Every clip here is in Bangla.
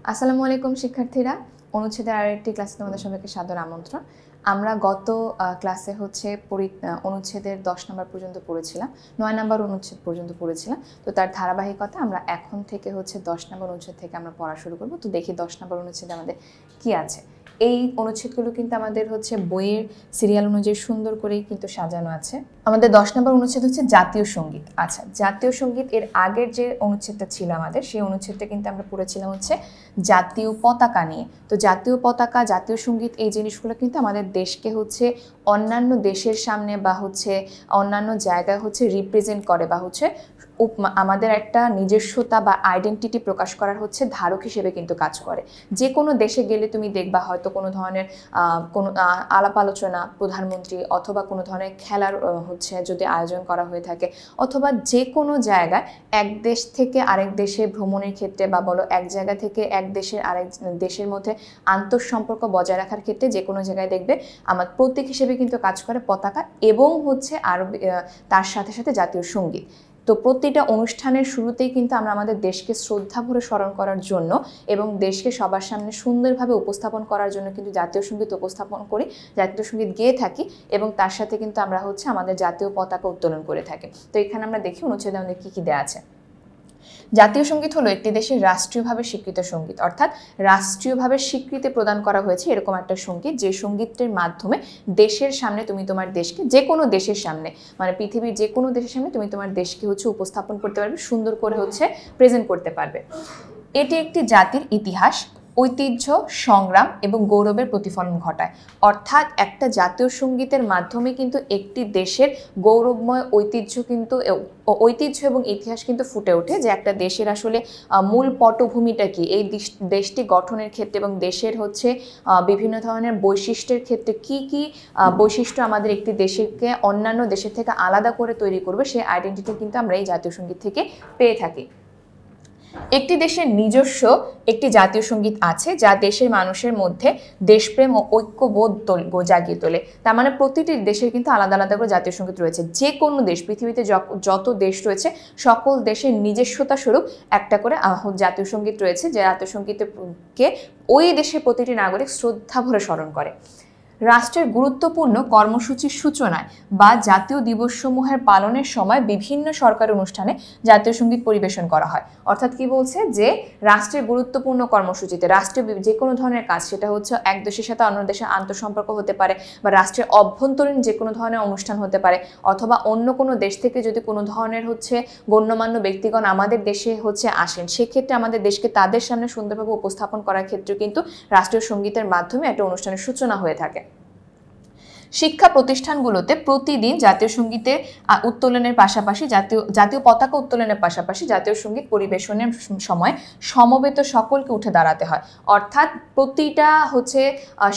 আসসালামু আলাইকুম শিক্ষার্থীরা, অনুচ্ছেদের আরেকটি ক্লাসে তোমাদের সবাইকে সাদর আমন্ত্রণ। আমরা গত ক্লাসে অনুচ্ছেদের 10 নম্বর পর্যন্ত পড়েছিলাম, 9 নম্বর অনুচ্ছেদ পর্যন্ত পড়েছিলাম। তো তার ধারাবাহিকতা আমরা এখন থেকে 10 নম্বর অনুচ্ছেদ থেকে আমরা পড়া শুরু করব। তো দেখি 10 নম্বর অনুচ্ছেদে আমাদের কি আছে। এই অনুচ্ছেদগুলো কিন্তু আমাদের বইয়ের সিরিয়াল অনুযায়ী সুন্দর করেই কিন্তু সাজানো আছে। আমাদের 10 নম্বর অনুচ্ছেদ জাতীয় সঙ্গীত। আচ্ছা, জাতীয় সঙ্গীত এর আগের যে অনুচ্ছেদটা ছিল আমাদের, সেই অনুচ্ছেদটা কিন্তু আমরা পড়েছিলাম জাতীয় পতাকা নিয়ে। তো জাতীয় পতাকা, জাতীয় সঙ্গীত এই জিনিসগুলো কিন্তু আমাদের দেশকে অন্যান্য দেশের সামনে বা অন্যান্য জায়গায় রিপ্রেজেন্ট করে বা আমাদের একটা নিজস্বতা বা আইডেন্টিটি প্রকাশ করার ধারক হিসেবে কিন্তু কাজ করে। যে কোনো দেশে গেলে তুমি দেখবা হয়তো কোনো ধরনের কোনো আলাপ আলোচনা প্রধানমন্ত্রী অথবা কোনো ধরনের খেলার যদি আয়োজন করা হয়ে থাকে, অথবা যে কোনো জায়গায় এক দেশ থেকে আরেক দেশে ভ্রমণের ক্ষেত্রে বা বলো এক জায়গা থেকে এক দেশের আরেক দেশের মধ্যে আন্তঃসম্পর্ক বজায় রাখার ক্ষেত্রে যে কোনো জায়গায় দেখবে আমার প্রতীক হিসেবে কিন্তু কাজ করে পতাকা এবং আরো তার সাথে সাথে জাতীয় সঙ্গীত। তো প্রতিটা অনুষ্ঠানের শুরুতেই কিন্তু আমরা আমাদের দেশকে শ্রদ্ধা ভরে স্মরণ করার জন্য এবং দেশকে সবার সামনে সুন্দরভাবে উপস্থাপন করার জন্য কিন্তু জাতীয় সঙ্গীত উপস্থাপন করি, জাতীয় সঙ্গীত গেয়ে থাকি এবং তার সাথে কিন্তু আমরা আমাদের জাতীয় পতাকা উত্তোলন করে থাকি। তো এখানে আমরা দেখি অনুচ্ছেদে আমাদের কী কী দেওয়া আছে। জাতীয় সঙ্গীত হলো একটি দেশের রাষ্ট্রীয়ভাবে স্বীকৃত সঙ্গীত, অর্থাৎ রাষ্ট্রীয়ভাবে স্বীকৃতি প্রদান করা হয়েছে এরকম একটা সঙ্গীত, যে সঙ্গীতের মাধ্যমে দেশের সামনে তুমি তোমার দেশকে, যে কোনো দেশের সামনে মানে পৃথিবীর যে কোনো দেশের সামনে তুমি তোমার দেশকে উপস্থাপন করতে পারবে, সুন্দর করে প্রেজেন্ট করতে পারবে। এটি একটি জাতির ইতিহাস, ঐতিহ্য, সংগ্রাম এবং গৌরবের প্রতিফলন ঘটায়। অর্থাৎ একটা জাতীয় সঙ্গীতের মাধ্যমে কিন্তু একটি দেশের গৌরবময় ঐতিহ্য এবং ইতিহাস কিন্তু ফুটে ওঠে, যে একটা দেশের আসলে মূল পটভূমিটা কি, এই দেশটি গঠনের ক্ষেত্রে এবং দেশের বিভিন্ন ধরনের বৈশিষ্ট্যের ক্ষেত্রে কি কি বৈশিষ্ট্য আমাদের একটি দেশকে অন্যান্য দেশের থেকে আলাদা করে তৈরি করবে, সেই আইডেন্টিটি কিন্তু আমরা এই জাতীয় সঙ্গীত থেকে পেয়ে থাকি। একটি দেশের নিজস্ব একটি জাতীয় সঙ্গীত আছে যা দেশের মানুষের মধ্যে দেশপ্রেম ও ঐক্যবোধ জাগিয়ে তোলে। তার মানে প্রতিটি দেশের কিন্তু আলাদা আলাদা করে জাতীয় সঙ্গীত রয়েছে। যে কোনো দেশ, পৃথিবীতে যত দেশ রয়েছে সকল দেশের নিজস্বতা স্বরূপ একটা করে জাতীয় সঙ্গীত রয়েছে, যে জাতীয় সঙ্গীতকে ওই দেশের প্রতিটি নাগরিক শ্রদ্ধা ভরে স্মরণ করে। রাষ্ট্রের গুরুত্বপূর্ণ কর্মসূচির সূচনায় বা জাতীয় দিবসসমূহের পালনের সময় বিভিন্ন সরকারি অনুষ্ঠানে জাতীয় সঙ্গীত পরিবেশন করা হয়। অর্থাৎ কি বলছে, যে রাষ্ট্রের গুরুত্বপূর্ণ কর্মসূচিতে, রাষ্ট্রীয় যে কোনো ধরনের কাজ, সেটা এক দেশের সাথে অন্য দেশের আন্তঃসম্পর্ক হতে পারে বা রাষ্ট্রের অভ্যন্তরীণ যে কোনো ধরনের অনুষ্ঠান হতে পারে, অথবা অন্য কোনো দেশ থেকে যদি কোনো ধরনের গণ্যমান্য ব্যক্তিগণ আমাদের দেশে আসেন, সেক্ষেত্রে আমাদের দেশকে তাদের সামনে সুন্দরভাবে উপস্থাপন করার ক্ষেত্রে কিন্তু রাষ্ট্রীয় সঙ্গীতের মাধ্যমে একটা অনুষ্ঠানের সূচনা হয়ে থাকে। শিক্ষা প্রতিষ্ঠানগুলোতে প্রতিদিন জাতীয় সঙ্গীতের উত্তোলনের পাশাপাশি জাতীয় পতাকা উত্তোলনের পাশাপাশি জাতীয় সঙ্গীত পরিবেশনের সময় সমবেত সকলকে উঠে দাঁড়াতে হয়। অর্থাৎ প্রতিটা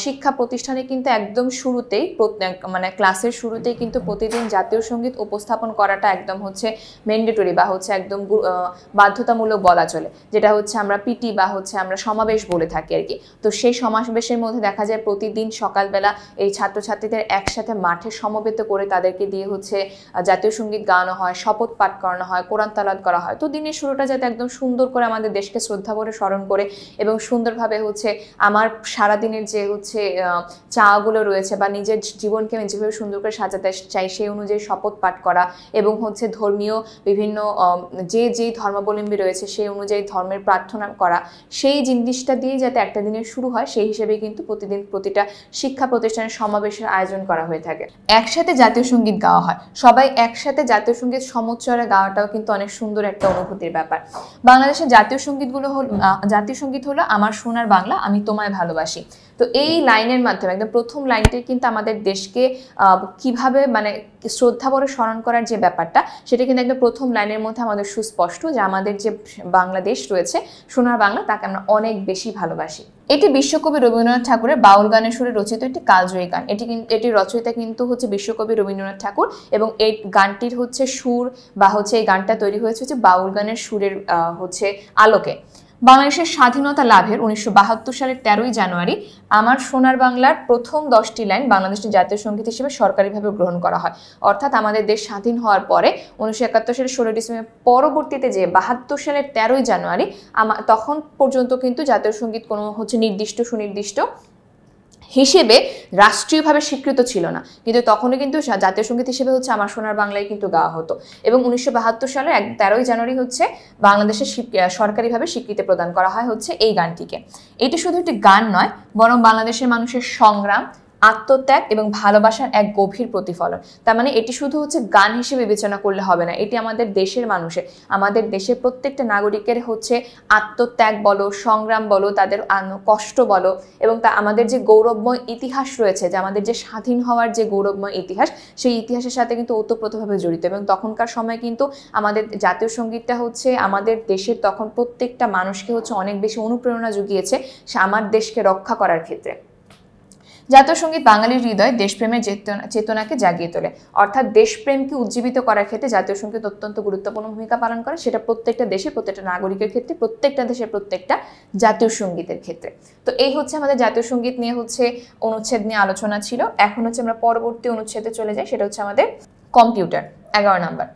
শিক্ষা প্রতিষ্ঠানে কিন্তু একদম শুরুতেই মানে ক্লাসের শুরুতেই কিন্তু প্রতিদিন জাতীয় সঙ্গীত উপস্থাপন করাটা একদম ম্যান্ডেটরি বা একদম বাধ্যতামূলক বলা চলে, যেটা আমরা পিটি বা আমরা সমাবেশ বলে থাকি আর কি। তো সেই সমাবেশের মধ্যে দেখা যায় প্রতিদিন সকালবেলা এই ছাত্রছাত্রীদের একসাথে মাঠে সমবেত করে তাদেরকে দিয়ে জাতীয় সঙ্গীত গাওয়ানো হয়, শপথ পাঠ করানো হয়, কোরআন তেলাওয়াত করা হয়। তো দিনের শুরুটা যাতে একদম সুন্দর করে আমাদের দেশকে শ্রদ্ধা করে স্মরণ করে এবং সুন্দরভাবে আমার সারাদিনের যে চাওয়াগুলো রয়েছে বা নিজের জীবনকে আমি যেভাবে সুন্দর করে সাজাতে চাই সেই অনুযায়ী শপথ পাঠ করা এবং ধর্মীয় বিভিন্ন যেই ধর্মাবলম্বী রয়েছে সেই অনুযায়ী ধর্মের প্রার্থনা করা, সেই জিনিসটা দিয়ে যাতে একটা দিনের শুরু হয় সেই হিসেবে কিন্তু প্রতিদিন প্রতিটা শিক্ষা প্রতিষ্ঠানের সমাবেশের আয়োজন করা হয়ে থাকে। একসাথে জাতীয় সঙ্গীত গাওয়া হয়, সবাই একসাথে জাতীয় সঙ্গীত সমুচ্চারে গাওয়াটাও কিন্তু অনেক সুন্দর একটা অনুভূতির ব্যাপার। বাংলাদেশের জাতীয় সঙ্গীত হলো আমার সোনার বাংলা, আমি তোমায় ভালোবাসি। তো এই লাইনের মাধ্যমে একদম প্রথম লাইনটি কিন্তু আমাদের দেশকে কিভাবে মানে শ্রদ্ধা ভরে স্মরণ করার যে ব্যাপারটা, সেটা কিন্তু একদম প্রথম লাইনের মধ্যে আমাদের সুস্পষ্ট, যে আমাদের যে বাংলাদেশ রয়েছে সোনার বাংলা, তাকে আমরা অনেক বেশি ভালোবাসি। এটি বিশ্বকবি রবীন্দ্রনাথ ঠাকুরের বাউল গানের সুরে রচিত একটি কালজয়ী গান। এটি রচয়িতা কিন্তু বিশ্বকবি রবীন্দ্রনাথ ঠাকুর এবং এই গানটির সুর বা এই গানটা তৈরি হয়েছে বাউল গানের সুরের আলোকে। বাংলাদেশের স্বাধীনতা লাভের 1972 সালের 13ই জানুয়ারি আমার সোনার বাংলার প্রথম 10টি লাইন বাংলাদেশের জাতীয় সঙ্গীত হিসেবে সরকারিভাবে গ্রহণ করা হয়। অর্থাৎ আমাদের দেশ স্বাধীন হওয়ার পরে 1971 সালের 16 ডিসেম্বর পরবর্তীতে যে 72 সালের 13ই জানুয়ারি তখন পর্যন্ত কিন্তু জাতীয় সঙ্গীত কোনো নির্দিষ্ট সুনির্দিষ্ট হিসেবে রাষ্ট্রীয়ভাবে স্বীকৃত ছিল না, কিন্তু তখনই কিন্তু জাতীয় সঙ্গীত হিসেবে আমার সোনার বাংলায় কিন্তু গাওয়া হতো। এবং 1972 সালের 13ই জানুয়ারি বাংলাদেশের সরকারিভাবে স্বীকৃতি প্রদান করা হয় এই গানটিকে। এটি শুধু একটি গান নয়, বরং বাংলাদেশের মানুষের সংগ্রাম, আত্মত্যাগ এবং ভালোবাসার এক গভীর প্রতিফলন। তার মানে এটি শুধু গান হিসেবে বিবেচনা করলে হবে না, এটি আমাদের দেশের মানুষের, আমাদের দেশের প্রত্যেকটা নাগরিকের আত্মত্যাগ বলো, সংগ্রাম বলো, তাদের কষ্ট বলো, এবং আমাদের যে গৌরবময় ইতিহাস রয়েছে, যে আমাদের যে স্বাধীন হওয়ার যে গৌরবময় ইতিহাস, সেই ইতিহাসের সাথে কিন্তু ওতপ্রোতভাবে জড়িত। এবং তখনকার সময় কিন্তু আমাদের জাতীয় সঙ্গীতটা আমাদের দেশের তখন প্রত্যেকটা মানুষকে অনেক বেশি অনুপ্রেরণা জুগিয়েছে আমার দেশকে রক্ষা করার ক্ষেত্রে। জাতীয় সঙ্গীত বাঙালির হৃদয়ে দেশপ্রেমের চেতনাকে জাগিয়ে তোলে, অর্থাৎ দেশপ্রেমকে উজ্জীবিত করার ক্ষেত্রে জাতীয় সঙ্গীত অত্যন্ত গুরুত্বপূর্ণ ভূমিকা পালন করে, সেটা প্রত্যেকটা দেশের প্রত্যেকটা নাগরিকের ক্ষেত্রে, প্রত্যেকটা দেশের প্রত্যেকটা জাতীয় সঙ্গীতের ক্ষেত্রে। তো এই আমাদের জাতীয় সঙ্গীত নিয়ে অনুচ্ছেদ নিয়ে আলোচনা ছিল। এখন আমরা পরবর্তী অনুচ্ছেদে চলে যাই, সেটা আমাদের কম্পিউটার, 11 নম্বর।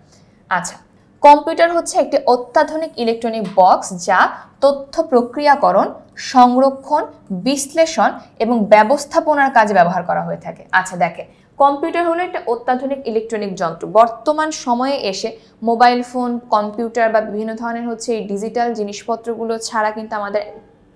আচ্ছা, কম্পিউটার একটি অত্যাধুনিক ইলেকট্রনিক বক্স যা তথ্য প্রক্রিয়াকরণ, সংরক্ষণ, বিশ্লেষণ এবং ব্যবস্থাপনার কাজে ব্যবহার করা হয়ে থাকে। আচ্ছা দেখে, কম্পিউটার হলো একটা অত্যাধুনিক ইলেকট্রনিক যন্ত্র। বর্তমান সময়ে এসে মোবাইল ফোন, কম্পিউটার বা বিভিন্ন ধরনের এই ডিজিটাল জিনিসপত্রগুলো ছাড়া কিন্তু আমাদের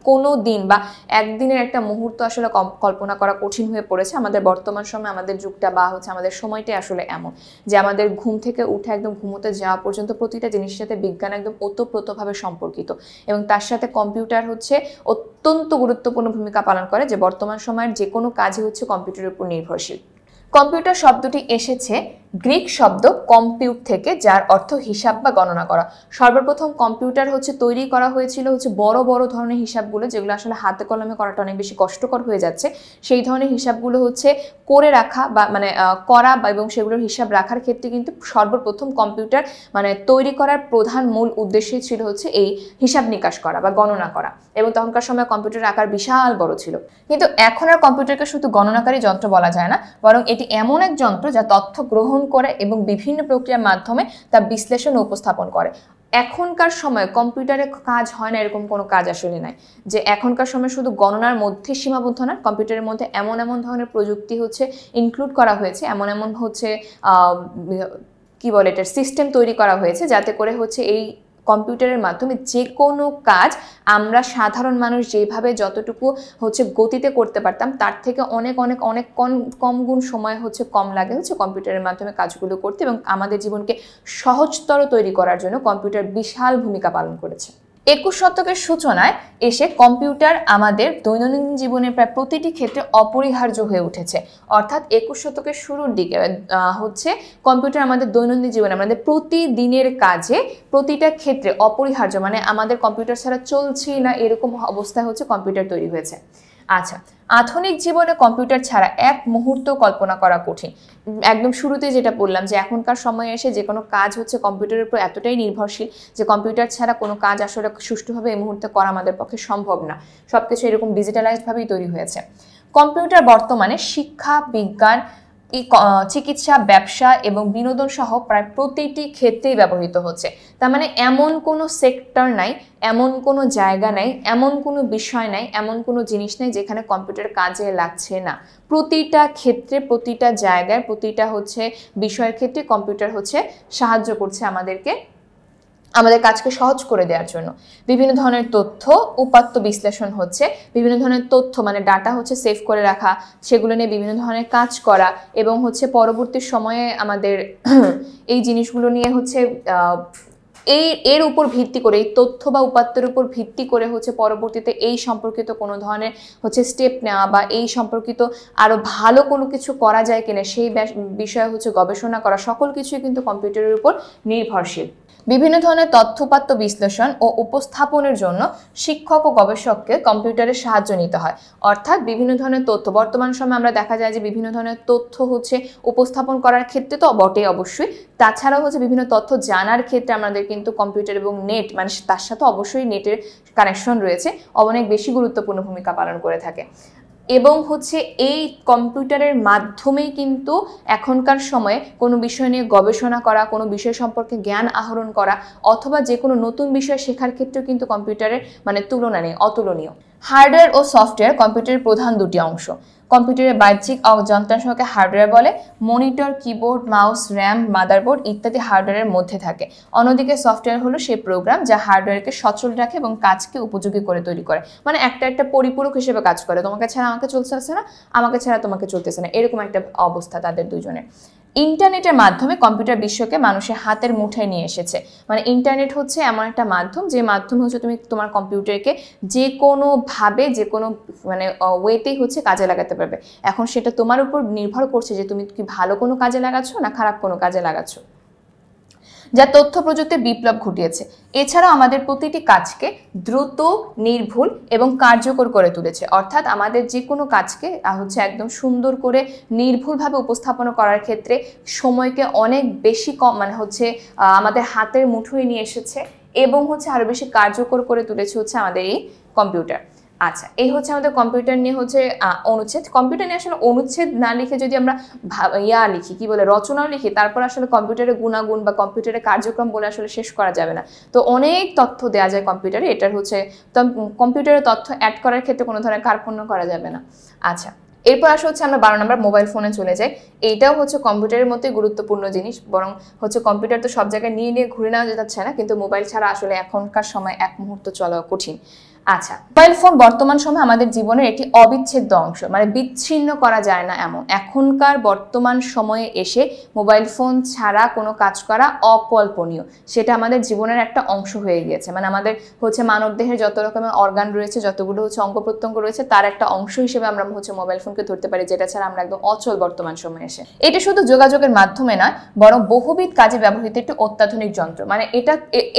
কোনো দিন বা একদিনের একটা মুহূর্ত আসলে কল্পনা করা কঠিন হয়ে পড়েছে। আমাদের বর্তমান সময়, আমাদের যুগটা বা আমাদের সময়টাই আসলে এমন যে আমাদের ঘুম থেকে উঠে একদম ঘুমোতে যাওয়া পর্যন্ত প্রতিটা জিনিসের সাথে বিজ্ঞান একদম ওতপ্রোতভাবে সম্পর্কিত, এবং তার সাথে কম্পিউটার অত্যন্ত গুরুত্বপূর্ণ ভূমিকা পালন করে, যে বর্তমান সময়ের যে কোনো কাজই কম্পিউটারের উপর নির্ভরশীল। কম্পিউটার শব্দটি এসেছে গ্রিক শব্দ কম্পিউট থেকে, যার অর্থ হিসাব বা গণনা করা। সর্বপ্রথম কম্পিউটার তৈরি করা হয়েছিল বড় বড় ধরনের হিসাবগুলো, যেগুলো আসলে হাতে কলমে করাটা অনেক বেশি কষ্টকর হয়ে যাচ্ছে, সেই ধরনের হিসাবগুলো করে রাখা বা করা এবং সেগুলোর হিসাব রাখার ক্ষেত্রে কিন্তু সর্বপ্রথম কম্পিউটার তৈরি করার প্রধান মূল উদ্দেশ্যই ছিল এই হিসাব নিকাশ করা বা গণনা করা। এবং তখনকার সময় কম্পিউটারের আকার বিশাল বড় ছিল। কিন্তু এখন আর কম্পিউটারকে শুধু গণনাকারী যন্ত্র বলা যায় না, বরং এটি এমন এক যন্ত্র যা তথ্য গ্রহণ করে এবং বিভিন্ন প্রক্রিয়ার মাধ্যমে তা বিশ্লেষণ ও উপস্থাপন করে। এখনকার সময় কম্পিউটারে কাজ হয় না এরকম কোনো কাজ আসলে নাই, যে এখনকার সময় শুধু গণনার মধ্যে সীমাবদ্ধ না, কম্পিউটারের মধ্যে এমন এমন ধরনের প্রযুক্তি ইনক্লুড করা হয়েছে, এমন এমন কি বলে এটার সিস্টেম তৈরি করা হয়েছে, যাতে করে এই কম্পিউটারের মাধ্যমে যে কোনো কাজ আমরা সাধারণ মানুষ যেভাবে যতটুকু গতিতে করতে পারতাম, তার থেকে অনেক অনেক অনেক কম গুণ সময় কম লাগে কম্পিউটারের মাধ্যমে কাজগুলো করতে, এবং আমাদের জীবনকে সহজতর তৈরি করার জন্য কম্পিউটার বিশাল ভূমিকা পালন করেছে। 21 শতকের সূচনায় এসে কম্পিউটার আমাদের দৈনন্দিন জীবনের প্রায় প্রতিটি ক্ষেত্রে অপরিহার্য হয়ে উঠেছে। অর্থাৎ 21 শতকের শুরুর দিকে কম্পিউটার আমাদের দৈনন্দিন জীবনে, আমাদের প্রতিদিনের কাজে প্রতিটা ক্ষেত্রে অপরিহার্য, আমাদের কম্পিউটার ছাড়া চলছেই না এরকম অবস্থায় কম্পিউটার তৈরি হয়েছে। আচ্ছা, আধুনিক জীবনে কম্পিউটার ছাড়া এক মুহূর্ত কল্পনা করা কঠিন। একদম শুরুতে যেটা বললাম, যে এখনকার সময়ে এসে যে কোনো কাজ কম্পিউটারের উপর এতটাই নির্ভরশীল যে কম্পিউটার ছাড়া কোনো কাজ আসলে সুষ্ঠুভাবে এই মুহূর্তে করা আমাদের পক্ষে সম্ভব না। সবকিছু এরকম ডিজিটালাইজডভাবেই তৈরি হয়েছে। কম্পিউটার বর্তমানে শিক্ষা, বিজ্ঞান, চিকিৎসা, ব্যবসা এবং বিনোদন সহ প্রায় প্রতিটি ক্ষেত্রেই ব্যবহৃত হচ্ছে। তার এমন কোনো সেক্টর নাই, এমন কোনো জায়গা নাই, এমন কোনো বিষয় নাই, এমন কোনো জিনিস নেই যেখানে কম্পিউটার কাজে লাগছে না। প্রতিটা ক্ষেত্রে, প্রতিটা জায়গায়, প্রতিটা বিষয়ের ক্ষেত্রে কম্পিউটার সাহায্য করছে আমাদেরকে, আমাদের কাজকে সহজ করে দেওয়ার জন্য। বিভিন্ন ধরনের তথ্য উপাত্ত বিশ্লেষণ বিভিন্ন ধরনের তথ্য ডাটা সেভ করে রাখা, সেগুলো নিয়ে বিভিন্ন ধরনের কাজ করা, এবং পরবর্তী সময়ে আমাদের এই জিনিসগুলো নিয়ে এর উপর ভিত্তি করে, এই তথ্য বা উপাত্তের উপর ভিত্তি করে পরবর্তীতে এই সম্পর্কিত কোনো ধরনের স্টেপ নেওয়া বা এই সম্পর্কিত আরো ভালো কোনো কিছু করা যায় কিনা সেই বিষয়ে গবেষণা করা, সকল কিছুই কিন্তু কম্পিউটারের উপর নির্ভরশীল। বিভিন্ন ধরনের তথ্যোপাত্য বিশ্লেষণ ও উপস্থাপনের জন্য শিক্ষক ও গবেষককে কম্পিউটারের সাহায্য নিতে হয়। অর্থাৎ বিভিন্ন ধরনের তথ্য বর্তমান সময়ে আমরা দেখা যায় যে বিভিন্ন ধরনের তথ্য হচ্ছে উপস্থাপন করার ক্ষেত্রে তো বটে অবশ্যই, তাছাড়াও হচ্ছে বিভিন্ন তথ্য জানার ক্ষেত্রে আমাদের কিন্তু কম্পিউটার এবং নেট মানে তার সাথে অবশ্যই নেটের কানেকশন রয়েছে, অনেক বেশি গুরুত্বপূর্ণ ভূমিকা পালন করে থাকে। এবং হচ্ছে এই কম্পিউটারের মাধ্যমেই কিন্তু এখনকার সময়ে কোনো বিষয় নিয়ে গবেষণা করা, কোনো বিষয় সম্পর্কে জ্ঞান আহরণ করা অথবা যে কোনো নতুন বিষয় শেখার ক্ষেত্রেও কিন্তু কম্পিউটারের মানে তুলনা নেই, অতুলনীয়। হার্ডওয়্যার ও সফটওয়্যার কম্পিউটারের প্রধান দুটি অংশ। কম্পিউটারের বাহ্যিক যন্ত্রাংশকে হার্ডওয়্যার বলে। Monitor, keyboard, mouse, RAM, motherboard ইত্যাদি হার্ডওয়্যারের মধ্যে থাকে। অন্যদিকে সফটওয়্যার হলো সেই প্রোগ্রাম যা হার্ডওয়্যারকে সচল রাখে এবং কাজকে উপযোগী করে তৈরি করে, মানে একটা পরিপূরক হিসেবে কাজ করে। তোমাকে ছাড়া আমাকে চলতেছে না, আমাকে ছাড়া তোমাকে চলতেছে না, এরকম একটা অবস্থা তাদের দুজনের। ইন্টারনেটের মাধ্যমে কম্পিউটার বিশ্বকে মানুষের হাতের মুঠোয় নিয়ে এসেছে। মানে ইন্টারনেট হচ্ছে এমন একটা মাধ্যম যে মাধ্যমে হচ্ছে তুমি তোমার কম্পিউটারকে যে কোনোভাবে যে কোনো মানে ওয়েতেই হচ্ছে কাজে লাগাতে পারবে। এখন সেটা তোমার উপর নির্ভর করছে যে তুমি কি ভালো কোনো কাজে লাগাচ্ছ না খারাপ কোনো কাজে লাগাচ্ছ, যা তথ্য প্রযুক্তির বিপ্লব ঘটিয়েছে। এছাড়াও আমাদের প্রতিটি কাজকে দ্রুত, নির্ভুল এবং কার্যকর করে তুলেছে। অর্থাৎ আমাদের যে কোনো কাজকে হচ্ছে একদম সুন্দর করে নির্ভুলভাবে উপস্থাপনা করার ক্ষেত্রে সময়কে অনেক বেশি কম মানে হচ্ছে আমাদের হাতের মুঠোয় নিয়ে এসেছে এবং হচ্ছে আরও বেশি কার্যকর করে তুলেছে হচ্ছে আমাদের এই কম্পিউটার। আচ্ছা, এই হচ্ছে আমাদের কম্পিউটার নিয়ে হচ্ছে অনুচ্ছেদ। কম্পিউটার নিয়ে আসলে অনুচ্ছেদ না লিখে যদি আমরা লিখি, কি বলে, রচনাও লিখি, তারপর আসলে কম্পিউটারের গুণাগুণ বা কম্পিউটারের কার্যক্রম বলে আসলে শেষ করা যাবে না। তো অনেক তথ্য দেওয়া যায় কম্পিউটারে, এটার হচ্ছে কম্পিউটারের তথ্য অ্যাড করার ক্ষেত্রে কোনো ধরনের কার্পণ্য করা যাবে না। আচ্ছা, এরপর আসা হচ্ছে আমরা 12 নম্বর মোবাইল ফোনে চলে যাই। এইটাও হচ্ছে কম্পিউটারের মধ্যে গুরুত্বপূর্ণ জিনিস, বরং হচ্ছে কম্পিউটার তো সব জায়গায় নিয়ে ঘুরে নেওয়া যাচ্ছে না, কিন্তু মোবাইল ছাড়া আসলে এখনকার সময় এক মুহূর্ত চলা কঠিন। আচ্ছা, মোবাইল ফোন বর্তমান সময়ে আমাদের জীবনের একটি অবিচ্ছেদ্য অংশ, মানে বিচ্ছিন্ন করা যায় না এমন। এখনকার বর্তমান সময়ে এসে মোবাইল ফোন ছাড়া কোনো কাজ করা অকল্পনীয়, সেটা আমাদের জীবনের একটা অংশ হয়ে গিয়েছে। মানে আমাদের হচ্ছে মানবদেহের যত রকমের অর্গান রয়েছে, যতগুলো হচ্ছে অঙ্গ প্রত্যঙ্গ রয়েছে, তার একটা অংশ হিসেবে আমরা হচ্ছে মোবাইল ফোনকে ধরতে পারি, যেটা ছাড়া আমরা একদম অচল বর্তমান সময়ে এসে। এটা শুধু যোগাযোগের মাধ্যমে নয়, বরং বহুবিধ কাজে ব্যবহৃত একটি অত্যাধুনিক যন্ত্র। মানে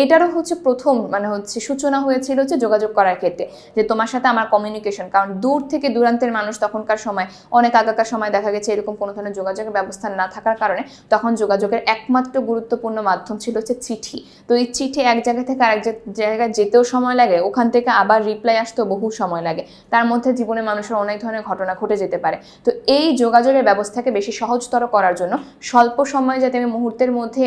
এটারও হচ্ছে প্রথম মানে হচ্ছে সূচনা হয়েছিল হচ্ছে যোগাযোগ করার ক্ষেত্রে, যে তোমার সাথে আমার কমিউনিকেশন। কারণ দূর থেকে দূরান্তের মানুষ তখনকার সময়, অনেক আগেকার সময় দেখা গেছে এরকম কোনো ধরনের যোগাযোগের ব্যবস্থা না থাকার কারণে তখন যোগাযোগের একমাত্র গুরুত্বপূর্ণ মাধ্যম ছিল হচ্ছে চিঠি। তো এই চিঠি এক জায়গা থেকে আরেক জায়গায় যেতেও সময় লাগে, ওখান থেকে আবার রিপ্লাই আসতেও বহু সময় লাগে, তার মধ্যে জীবনে মানুষের অনেক ধরনের ঘটনা ঘটে যেতে পারে। তো এই যোগাযোগের ব্যবস্থাকে বেশি সহজতর করার জন্য স্বল্প সময়ে যাতে আমি মুহূর্তের মধ্যে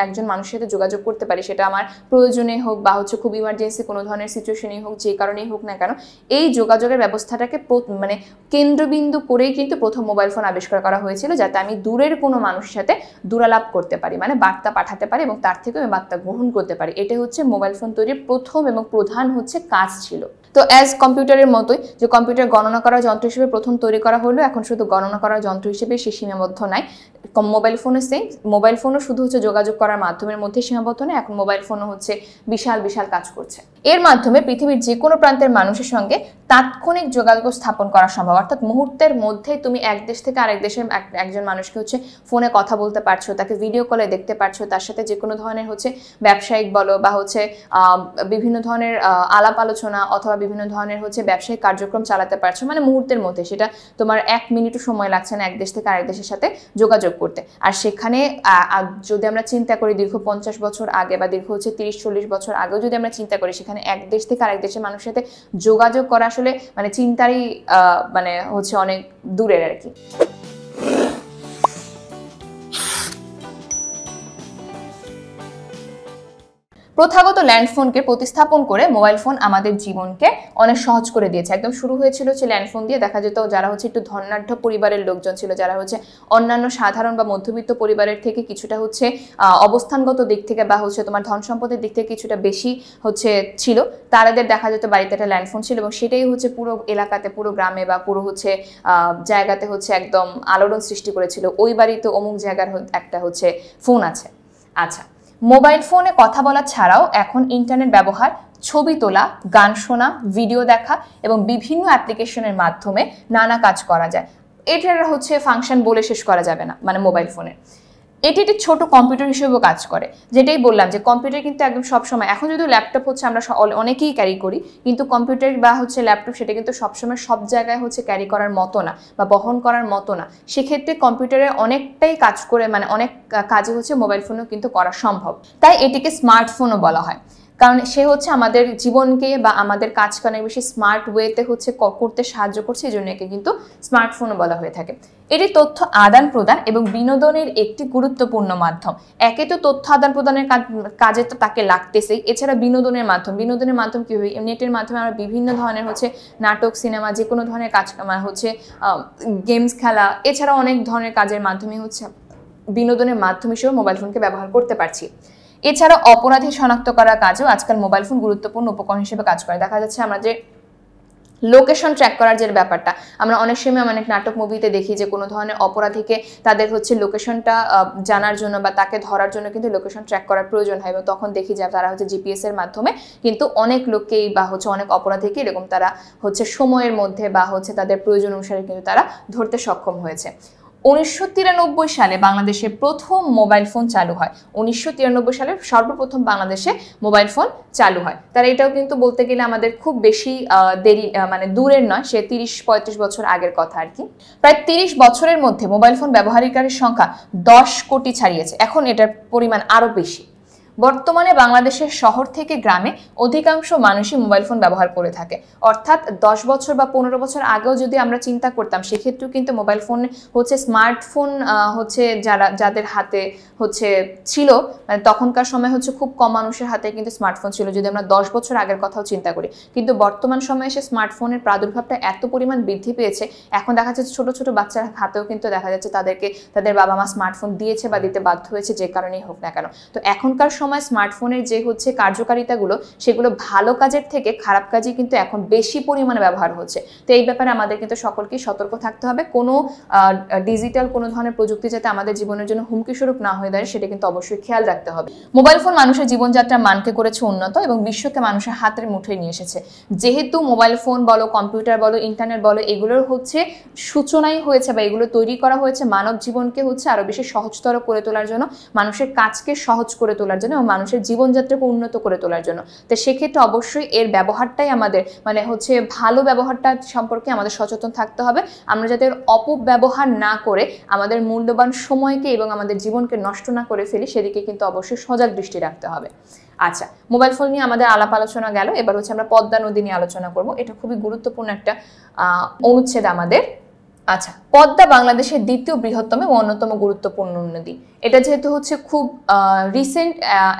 একজন মানুষের সাথে যোগাযোগ করতে পারি, সেটা আমার প্রয়োজনে হোক বা হচ্ছে খুব ইমার্জেন্সি কোনো ধরনের সিচুয়েশনেই হোক, যে কারণেই হোক না কেন, এই যোগাযোগের ব্যবস্থাটাকে মানে কেন্দ্রবিন্দু করেই কিন্তু প্রথম মোবাইল ফোন আবিষ্কার করা হয়েছিল, যাতে আমি দূরের কোনো মানুষের সাথে দূরালাপ করতে পারি, মানে বার্তা পাঠাতে পারি এবং তার থেকে আমি বার্তা গ্রহণ করতে পারি। এটা হচ্ছে মোবাইল ফোন তৈরির প্রথম এবং প্রধান হচ্ছে কাজ ছিল। তো অ্যাজ কম্পিউটারের মতোই যে কম্পিউটার গণনা করার যন্ত্র হিসেবে প্রথম তৈরি করা হলো, এখন শুধু গণনা করার যন্ত্র হিসেবে সে সীমাবদ্ধ নাই। মোবাইল ফোনে সেম, মোবাইল ফোনও শুধু হচ্ছে যোগাযোগ করার মাধ্যমের মধ্যে সীমাবদ্ধ নয়, এখন মোবাইল ফোনও হচ্ছে বিশাল বিশাল কাজ করছে। এর মাধ্যমে পৃথিবীর যে কোনো প্রান্তের মানুষের সঙ্গে তাৎক্ষণিক যোগাযোগ স্থাপন করা সম্ভব। অর্থাৎ মুহূর্তের মধ্যেই তুমি এক দেশ থেকে আরেক দেশের একজন মানুষকে হচ্ছে ফোনে কথা বলতে পারছো, তাকে ভিডিও কলে দেখতে পারছো, তার সাথে যে কোনো ধরনের হচ্ছে ব্যবসায়িক বলো বা হচ্ছে বিভিন্ন ধরনের আলাপ আলোচনা অথবা বিভিন্ন ধরনের হচ্ছে ব্যবসায়িক কার্যক্রম চালাতে পারছো, মানে মুহূর্তের মধ্যে। সেটা তোমার 1 মিনিটও সময় লাগছে না এক দেশ থেকে আরেক দেশের সাথে যোগাযোগ করতে। আর সেখানে যদি আমরা চিন্তা করি দীর্ঘ 50 বছর আগে বা দীর্ঘ হচ্ছে 30-40 বছর আগেও যদি আমরা চিন্তা করি, সেখানে এক দেশ থেকে আরেক দেশের মানুষের সাথে যোগাযোগ করা আসলে মানে চিন্তারই মানে হচ্ছে অনেক দূরের আর কি। প্রথাগত ল্যান্ডফোনকে প্রতিস্থাপন করে মোবাইল ফোন আমাদের জীবনকে অনেক সহজ করে দিয়েছে। একদম শুরু হয়েছিল হচ্ছে ল্যান্ডফোন দিয়ে। দেখা যেত যারা হচ্ছে একটু ধনাঢ্য পরিবারের লোকজন ছিল, যারা হচ্ছে অন্যান্য সাধারণ বা মধ্যবিত্ত পরিবারের থেকে কিছুটা হচ্ছে অবস্থানগত দিক থেকে বা হচ্ছে তোমার ধন সম্পদের দিক থেকে কিছুটা বেশি হচ্ছে ছিল, তাদের দেখা যেত বাড়িতে একটা ল্যান্ডফোন ছিল এবং সেটাই হচ্ছে পুরো এলাকাতে, পুরো গ্রামে বা পুরো হচ্ছে জায়গাতে হচ্ছে একদম আলোড়ন সৃষ্টি করেছিল, ওই বাড়িতে অমুক জায়গার একটা হচ্ছে ফোন আছে। আচ্ছা, মোবাইল ফোনে কথা বলা ছাড়াও এখন ইন্টারনেট ব্যবহার, ছবি তোলা, গান শোনা, ভিডিও দেখা এবং বিভিন্ন অ্যাপ্লিকেশনের মাধ্যমে নানা কাজ করা যায়। এটার হচ্ছে ফাংশন বলে শেষ করা যাবে না মানে মোবাইল ফোনের। এটি একটি ছোট কম্পিউটার হিসেবেও কাজ করে। যেটাই বললাম যে কম্পিউটার কিন্তু একদম সবসময়, এখন যদি ল্যাপটপ হচ্ছে আমরা অনেকেই ক্যারি করি, কিন্তু কম্পিউটার বা হচ্ছে ল্যাপটপ সেটা কিন্তু সবসময় সব জায়গায় হচ্ছে ক্যারি করার মতো না বা বহন করার মতো না। সেক্ষেত্রে কম্পিউটারে অনেকটাই কাজ করে, মানে অনেক কাজই হচ্ছে মোবাইল ফোনেও কিন্তু করা সম্ভব। তাই এটিকে স্মার্টফোনও বলা হয়, কারণ সে হচ্ছে আমাদের জীবনকে বা আমাদের কাজকে অনেক বেশি স্মার্ট ওয়েতে হচ্ছে করতে সাহায্য করছে, এই জন্য একে কিন্তু স্মার্টফোনও বলা হয়ে থাকে। এটি তথ্য আদান প্রদান এবং বিনোদনের একটি গুরুত্বপূর্ণ মাধ্যম। একে তো তথ্য আদান প্রদানের কাজে তো তাকে লাগতেছেই, এছাড়া বিনোদনের মাধ্যম কি হবে, নেটের মাধ্যমে আমরা বিভিন্ন ধরনের হচ্ছে নাটক, সিনেমা, যে কোনো ধরনের কাজ হচ্ছে গেমস খেলা, এছাড়া অনেক ধরনের কাজের মাধ্যমে হচ্ছে বিনোদনের মাধ্যম হিসেবে মোবাইল ফোনকে ব্যবহার করতে পারছি। এছাড়া অপরাধী শনাক্ত করার কাজেও আজকাল মোবাইল ফোন গুরুত্বপূর্ণ উপকরণ হিসেবে কাজ করে। দেখা যাচ্ছে আমরা যে লোকেশন ট্র্যাক করার যে ব্যাপারটা, আমরা অনেক সময় অনেক নাটক মুভিতে দেখি যে কোনো ধরনের অপরাধীকে তাদের হচ্ছে লোকেশনটা জানার জন্য বা তাকে ধরার জন্য কিন্তু লোকেশন ট্র্যাক করার প্রয়োজন হয়, এবং তখন দেখি যে তারা হচ্ছে জিপিএস এর মাধ্যমে কিন্তু অনেক লোককেই বা হচ্ছে অনেক অপরাধীকে এরকম তারা হচ্ছে সময়ের মধ্যে বা হচ্ছে তাদের প্রয়োজন অনুসারে কিন্তু তারা ধরতে সক্ষম হয়েছে। 1993 সালে বাংলাদেশে প্রথম মোবাইল ফোন চালু হয়। 1993 সালে সর্বপ্রথম বাংলাদেশে মোবাইল ফোন চালু হয়। তার এটাও কিন্তু বলতে গেলে আমাদের খুব বেশি দেরি, মানে দূরের নয়, সে 30-35 বছর আগের কথা আর কি। প্রায় 30 বছরের মধ্যে মোবাইল ফোন ব্যবহারকারীর সংখ্যা 10 কোটি ছাড়িয়েছে। এখন এটার পরিমাণ আরও বেশি। বর্তমানে বাংলাদেশের শহর থেকে গ্রামে অধিকাংশ মানুষই মোবাইল ফোন ব্যবহার করে থাকে। অর্থাৎ 10 বছর বা 15 বছর আগেও যদি আমরা চিন্তা করতাম, সেক্ষেত্রেও কিন্তু মোবাইল ফোন হচ্ছে স্মার্টফোন হচ্ছে যাদের হাতে হচ্ছে ছিল, মানে তখনকার সময় হচ্ছে খুব কম মানুষের হাতে কিন্তু স্মার্টফোন ছিল, যদি আমরা 10 বছর আগের কথাও চিন্তা করি। কিন্তু বর্তমান সময়ে এসে স্মার্টফোনের প্রাদুর্ভাবটা এত পরিমাণ বৃদ্ধি পেয়েছে, এখন দেখা যাচ্ছে ছোট ছোট বাচ্চার হাতেও কিন্তু দেখা যাচ্ছে তাদেরকে তাদের বাবা মা স্মার্টফোন দিয়েছে বা দিতে বাধ্য হয়েছে, যে কারণেই হোক না কেন। তো এখনকার সময় স্মার্টফোনের যে হচ্ছে কার্যকারিতাগুলো, সেগুলো ভালো কাজের থেকে খারাপ কাজে কিন্তু এখন বেশি পরিমাণে ব্যবহার হচ্ছে। তো এই ব্যাপারে আমাদের কিন্তু সকলকে সতর্ক থাকতে হবে। কোনো ডিজিটাল কোনো ধরনের প্রযুক্তি যাতে আমাদের জীবনের জন্য হুমকি স্বরূপ না হয়ে দাঁড়ায়, সেটা কিন্তু অবশ্যই খেয়াল রাখতে হবে। মোবাইল ফোন মানুষের জীবনযাত্রার মানকে করেছে উন্নত এবং বিশ্বকে মানুষের হাতের মুঠোয় নিয়ে এসেছে। যেহেতু মোবাইল ফোন বলো, কম্পিউটার বলো, ইন্টারনেট বলো, এগুলোর হচ্ছে সূচনাই হয়েছে বা এগুলো তৈরি করা হয়েছে মানব জীবনকে হচ্ছে আরো বেশি সহজতর করে তোলার জন্য, মানুষের কাজকে সহজ করে তোলার জন্য এবং মানুষের জীবনযাত্রাকে উন্নত করে তোলার জন্য। তো সেক্ষেত্রে অবশ্যই এর ব্যবহারটাই আমাদের মানে হচ্ছে ভালো ব্যবহারটা সম্পর্কে আমাদের সচেতন থাকতে হবে। আমরা যাতে অপব্যবহার না করে আমাদের মূল্যবান সময়কে এবং আমাদের জীবনকে নষ্ট না করে ফেলি, সেদিকে কিন্তু অবশ্যই সজাগ দৃষ্টি রাখতে হবে। আচ্ছা, মোবাইল ফোন নিয়ে আমাদের আলাপ আলোচনা গেল, এবার হচ্ছে আমরা পদ্মা নদী নিয়ে আলোচনা করব। এটা খুবই গুরুত্বপূর্ণ একটা অনুচ্ছেদ আমাদের। আচ্ছা, পদ্মা বাংলাদেশের দ্বিতীয় বৃহত্তম এবং অন্যতম গুরুত্বপূর্ণ নদী। এটা যেহেতু হচ্ছে খুব রিসেন্ট,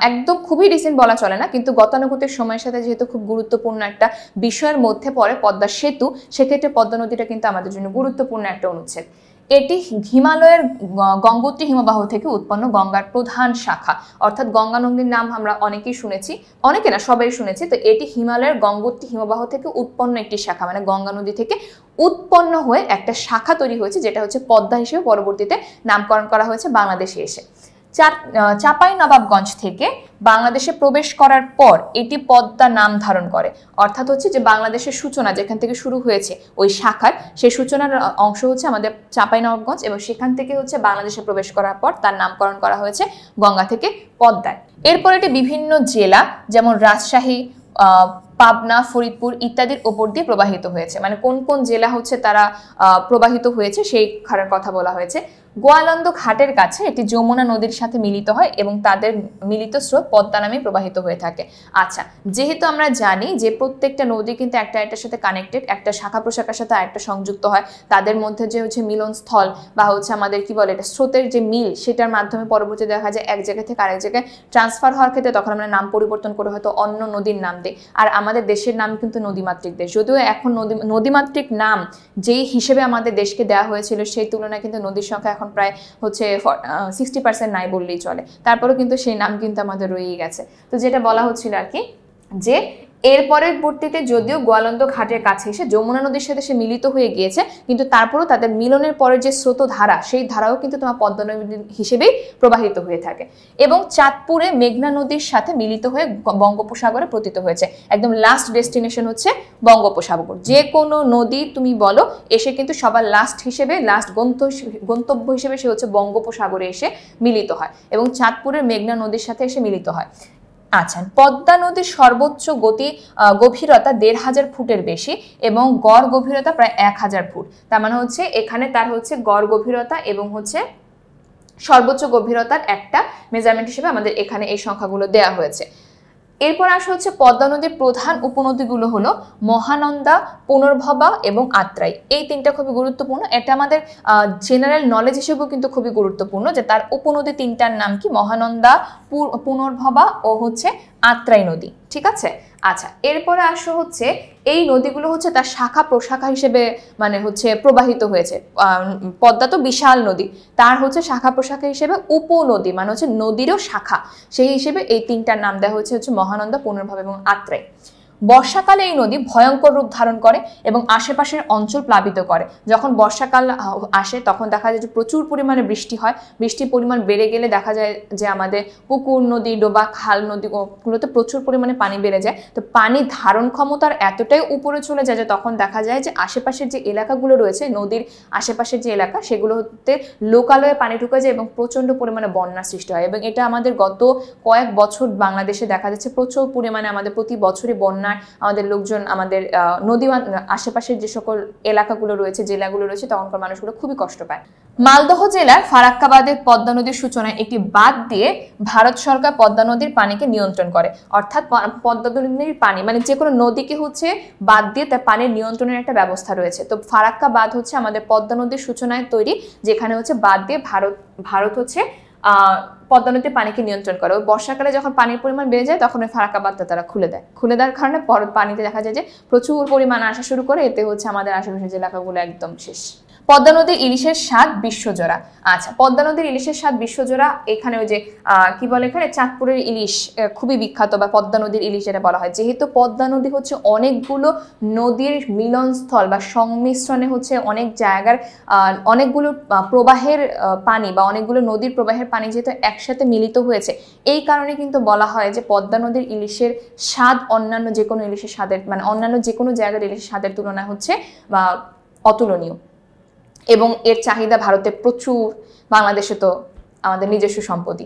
একদম খুবই রিসেন্ট বলা চলে না, কিন্তু গতানুগতিক সময়ের সাথে যেহেতু খুব গুরুত্বপূর্ণ একটা বিষয়ের মধ্যে পড়ে পদ্মা সেতু, সেক্ষেত্রে পদ্মা নদীটা কিন্তু আমাদের জন্য গুরুত্বপূর্ণ একটা অনুচ্ছেদ। এটি হিমালয়ের গঙ্গোত্রী হিমবাহ থেকে উৎপন্ন গঙ্গার প্রধান শাখা, অর্থাৎ গঙ্গা নদীর নাম আমরা অনেকেই শুনেছি, অনেকে না সবাই শুনেছি। তো এটি হিমালয়ের গঙ্গোত্রী হিমবাহ থেকে উৎপন্ন একটি শাখা, মানে গঙ্গা নদী থেকে উৎপন্ন হয়ে একটা শাখা তৈরি হয়েছে, যেটা হচ্ছে পদ্মা হিসেবে পরবর্তীতে নামকরণ করা হয়েছে বাংলাদেশে এসে। চাঁপাইনবাবগঞ্জ থেকে বাংলাদেশে প্রবেশ করার পর এটি পদ্মা নাম ধারণ করে। অর্থাৎ হচ্ছে যে বাংলাদেশের সূচনা যেখান থেকে শুরু হয়েছে ওই শাখার, সেই সূচনার অংশ হচ্ছে আমাদের চাঁপাইনবাবগঞ্জ, এবং সেখান থেকে হচ্ছে বাংলাদেশে প্রবেশ করার পর তার নামকরণ করা হয়েছে গঙ্গা থেকে পদ্মায়। এরপর এটি বিভিন্ন জেলা যেমন রাজশাহী, পাবনা, ফরিদপুর ইত্যাদির ওপর দিয়ে প্রবাহিত হয়েছে। মানে কোন কোন জেলা হচ্ছে তারা প্রবাহিত হয়েছে সেই খারের কথা বলা হয়েছে। গোয়ালন্দ ঘাটের কাছে এটি যমুনা নদীর সাথে মিলিত হয় এবং তাদের মিলিত স্রোত পদ্মা নামে প্রবাহিত হয়ে থাকে। আচ্ছা, যেহেতু আমরা জানি যে প্রত্যেকটা নদী কিন্তু একটা একটার সাথে কানেক্টেড, একটা শাখা প্রশাখার সাথে আরেকটা সংযুক্ত হয়, তাদের মধ্যে যে হচ্ছে মিলনস্থল বা হচ্ছে আমাদের কি বলে এটা স্রোতের যে মিল, সেটার মাধ্যমে পরবর্তী দেখা যায় এক জায়গা থেকে আরেক জায়গায় ট্রান্সফার হওয়ার ক্ষেত্রে তখন আমরা নাম পরিবর্তন করে হয়তো অন্য নদীর নাম দিই। আর আমাদের দেশের নাম কিন্তু নদীমাতৃক দেশ, যদিও এখন নদীমাতৃক নাম যেই হিসেবে আমাদের দেশকে দেওয়া হয়েছিল সেই তুলনায় কিন্তু নদীর সংখ্যা এখন প্রায় হচ্ছে 60% নাই বললেই চলে, তারপরেও কিন্তু সেই নাম কিন্তু আমাদের রয়েই গেছে। তো যেটা বলা হচ্ছিল আর কি, যে এর পরবর্তীতে যদিও গোয়ালন্দ ঘাটের কাছে এসে যমুনা নদীর সাথে সে মিলিত হয়ে গিয়েছে, কিন্তু তারপরেও তাদের মিলনের পরের যে স্রোত ধারা, সেই ধারাও কিন্তু তোমার পদ্মা নদী হিসেবেই প্রবাহিত হয়ে থাকে। এবং চাঁদপুরে মেঘনা নদীর সাথে মিলিত হয়ে বঙ্গোপসাগরে পতিত হয়েছে। একদম লাস্ট ডেস্টিনেশন হচ্ছে বঙ্গোপসাগর। যে কোনো নদী তুমি বলো এসে কিন্তু সবার লাস্ট হিসেবে, লাস্ট গন্তব্য হিসেবে সে হচ্ছে বঙ্গোপসাগরে এসে মিলিত হয় এবং চাঁদপুরের মেঘনা নদীর সাথে এসে মিলিত হয়। আচ্ছা, পদ্মা নদীর সর্বোচ্চ গভীরতা ১৫০০ ফুটের বেশি এবং গড় গভীরতা প্রায় ১০০০ ফুট। তার মানে হচ্ছে এখানে তার হচ্ছে গড় গভীরতা এবং হচ্ছে সর্বোচ্চ গভীরতার একটা মেজারমেন্ট হিসেবে আমাদের এখানে এই সংখ্যাগুলো দেওয়া হয়েছে। এরপর আসা হচ্ছে পদ্মা নদীর প্রধান উপনদীগুলো হলো মহানন্দা, পুনর্ভবা এবং আত্রাই। এই তিনটা খুবই গুরুত্বপূর্ণ। এটা আমাদের জেনারেল নলেজ হিসেবেও কিন্তু খুবই গুরুত্বপূর্ণ যে তার উপনদী তিনটার নাম কি, মহানন্দা, পুনর্ভবা ও হচ্ছে আত্রাই নদী। ঠিক আছে। আচ্ছা, এরপরে আসো হচ্ছে এই নদীগুলো হচ্ছে তার শাখা প্রশাখা হিসেবে মানে হচ্ছে প্রবাহিত হয়েছে। পদ্মা তো বিশাল নদী, তার হচ্ছে শাখা প্রশাখা হিসেবে উপনদী মানে হচ্ছে নদীরও শাখা, সেই হিসেবে এই তিনটার নাম দেওয়া হচ্ছে মহানন্দা, পুনর্ভবা এবং আত্রাই। বর্ষাকালে এই নদী ভয়ঙ্কর রূপ ধারণ করে এবং আশেপাশের অঞ্চল প্লাবিত করে। যখন বর্ষাকাল আসে তখন দেখা যায় যে প্রচুর পরিমাণে বৃষ্টি হয়, বৃষ্টির পরিমাণ বেড়ে গেলে দেখা যায় যে আমাদের পুকুর, নদী, ডোবা, খাল, নদীগুলোতে প্রচুর পরিমাণে পানি বেড়ে যায়। তো পানি ধারণ ক্ষমতার এতটাই উপরে চলে যায় যে তখন দেখা যায় যে আশেপাশের যে এলাকাগুলো রয়েছে, নদীর আশেপাশের যে এলাকা, সেগুলোতে লোকালয়ে পানি ঢুকে যায় এবং প্রচণ্ড পরিমাণে বন্যার সৃষ্টি হয়। এবং এটা আমাদের গত কয়েক বছর বাংলাদেশে দেখা যাচ্ছে প্রচুর পরিমাণে আমাদের প্রতি বছরই বন্যা, আমাদের লোকজন, আমাদের নদী আশেপাশের যে সকল এলাকাগুলো রয়েছে, জেলাগুলো রয়েছে, তখনকার মানুষগুলো খুবই কষ্ট পায়। মালদহ জেলার ফারাক্কাবাদের পদ্মা নদীর সূচনায় একটি বাঁধ দিয়ে ভারত সরকার পদ্মা নদীর পানিকে নিয়ন্ত্রণ করে। অর্থাৎ পদ্মা নদীর পানি মানে যে কোনো নদীকে হচ্ছে বাঁধ দিয়ে তার পানির নিয়ন্ত্রণের একটা ব্যবস্থা রয়েছে। তো ফারাক্কা বাঁধ হচ্ছে আমাদের পদ্মা নদীর সূচনায় তৈরি, যেখানে হচ্ছে বাঁধ দিয়ে ভারত হচ্ছে পদ্মা নদীর পানিকে নিয়ন্ত্রণ করে। ওই বর্ষাকালে যখন পানির পরিমাণ বেড়ে যায় তখন ওই ফারাক্কা বাঁধটা তারা খুলে দেওয়ার কারণে পানিতে দেখা যায় যে প্রচুর পরিমাণ আসা শুরু করে, এতে হচ্ছে আমাদের আশেপাশের যে এলাকাগুলো একদম শেষ। পদ্মা নদীর ইলিশের স্বাদ বিশ্বজোড়া। আচ্ছা, পদ্মা নদীর ইলিশের স্বাদ বিশ্বজোড়া। এখানে ওই যে কি বলে, এখানে চাঁদপুরের ইলিশ খুবই বিখ্যাত, বা পদ্মা নদীর ইলিশ যেটা বলা হয়। যেহেতু পদ্মা নদী হচ্ছে অনেকগুলো নদীর মিলনস্থল বা সংমিশ্রণে হচ্ছে অনেক জায়গার অনেকগুলো প্রবাহের পানি বা অনেকগুলো নদীর প্রবাহের পানি যেহেতু একসাথে মিলিত হয়েছে, এই কারণে কিন্তু বলা হয় যে পদ্মা নদীর ইলিশের স্বাদ অন্যান্য যে কোনো ইলিশের স্বাদের মানে অন্যান্য যে কোনো জায়গার ইলিশের স্বাদের তুলনায় হচ্ছে বা অতুলনীয়। এবং এর চাহিদা ভারতে প্রচুর, বাংলাদেশে তো আমাদের নিজস্ব সম্পত্তি।